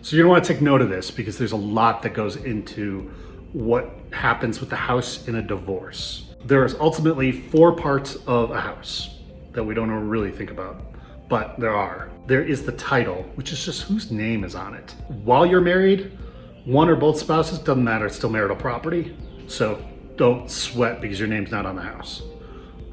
So you're gonna wanna take note of this because there's a lot that goes into what happens with the house in a divorce. There's ultimately 4 parts of a house that we don't really think about, but there are. There is the title, which is just whose name is on it. While you're married, one or both spouses, doesn't matter, it's still marital property. So don't sweat because your name's not on the house.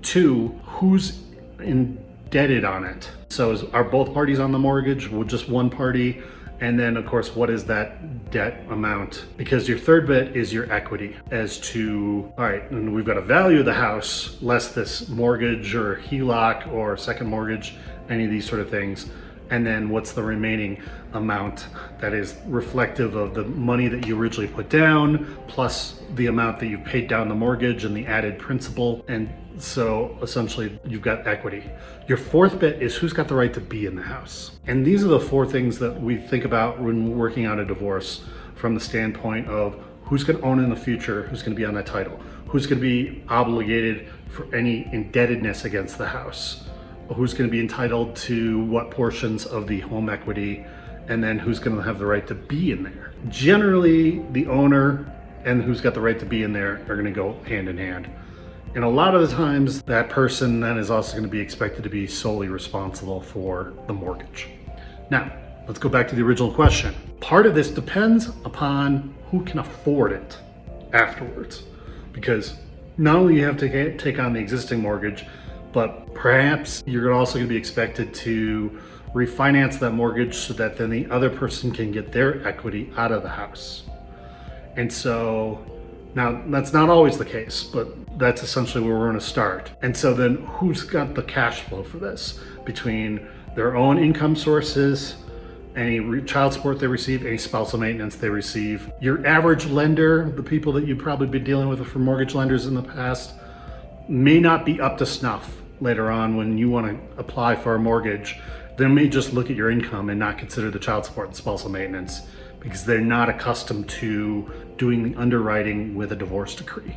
2, who's indebted on it? So are both parties on the mortgage? Will just one party? And then of course, what is that debt amount? Because your third bit is your equity as to, all right, and we've got to value the house less this mortgage or HELOC or second mortgage, any of these sort of things. And then what's the remaining amount that is reflective of the money that you originally put down, plus the amount that you've paid down the mortgage and the added principal. And so essentially you've got equity. Your fourth bit is who's got the right to be in the house. And these are the 4 things that we think about when we're working out a divorce from the standpoint of who's going to own in the future, who's going to be on that title, who's going to be obligated for any indebtedness against the house, who's going to be entitled to what portions of the home equity, and then who's going to have the right to be in there. Generally, the owner and who's got the right to be in there are going to go hand in hand. And a lot of the times, that person then is also going to be expected to be solely responsible for the mortgage. Now, let's go back to the original question. Part of this depends upon who can afford it afterwards, because not only you have to take on the existing mortgage, but perhaps you're also going to be expected to refinance that mortgage so that then the other person can get their equity out of the house. And so now that's not always the case, but that's essentially where we're going to start. And so then who's got the cash flow for this between their own income sources, any child support they receive, any spousal maintenance they receive. Your average lender, the people that you've probably been dealing with for mortgage lenders in the past, may not be up to snuff later on when you want to apply for a mortgage. They may just look at your income and not consider the child support and spousal maintenance because they're not accustomed to doing the underwriting with a divorce decree.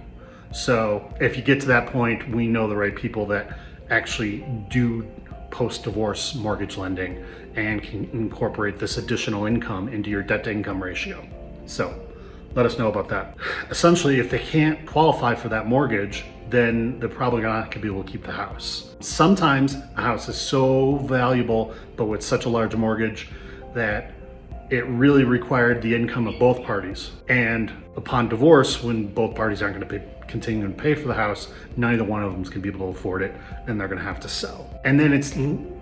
So if you get to that point, we know the right people that actually do post-divorce mortgage lending and can incorporate this additional income into your debt to income ratio. So let us know about that. Essentially, if they can't qualify for that mortgage, then they're probably not going to be able to keep the house. Sometimes a house is so valuable, but with such a large mortgage that it really required the income of both parties. And upon divorce, when both parties aren't going to continue to pay for the house, neither one of them is going to be able to afford it, and they're going to have to sell. And then it's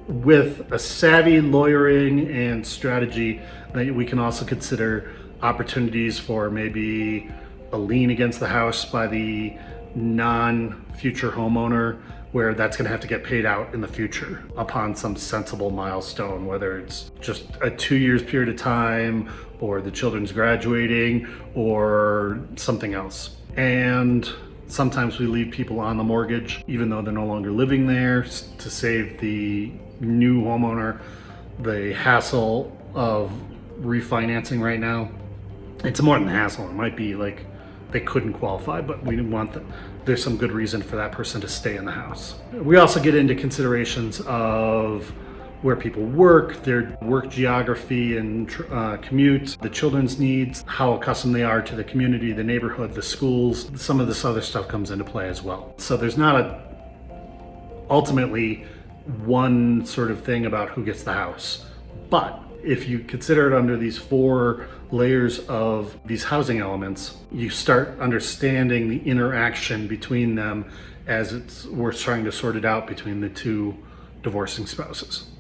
with a savvy lawyering and strategy that we can also consider opportunities for maybe a lien against the house by the non-future homeowner, where that's going to have to get paid out in the future upon some sensible milestone, whether it's just a 2 years period of time or the children's graduating or something else. And sometimes we leave people on the mortgage even though they're no longer living there to save the new homeowner the hassle of refinancing right now. It's more than the hassle. It might be like they couldn't qualify, but we didn't want that. There's some good reason for that person to stay in the house. We also get into considerations of where people work, their work geography and commute, the children's needs, how accustomed they are to the community, the neighborhood, the schools. Some of this other stuff comes into play as well. So there's not ultimately one sort of thing about who gets the house. But if you consider it under these 4 layers of these housing elements, you start understanding the interaction between them as we're trying to sort it out between the 2 divorcing spouses.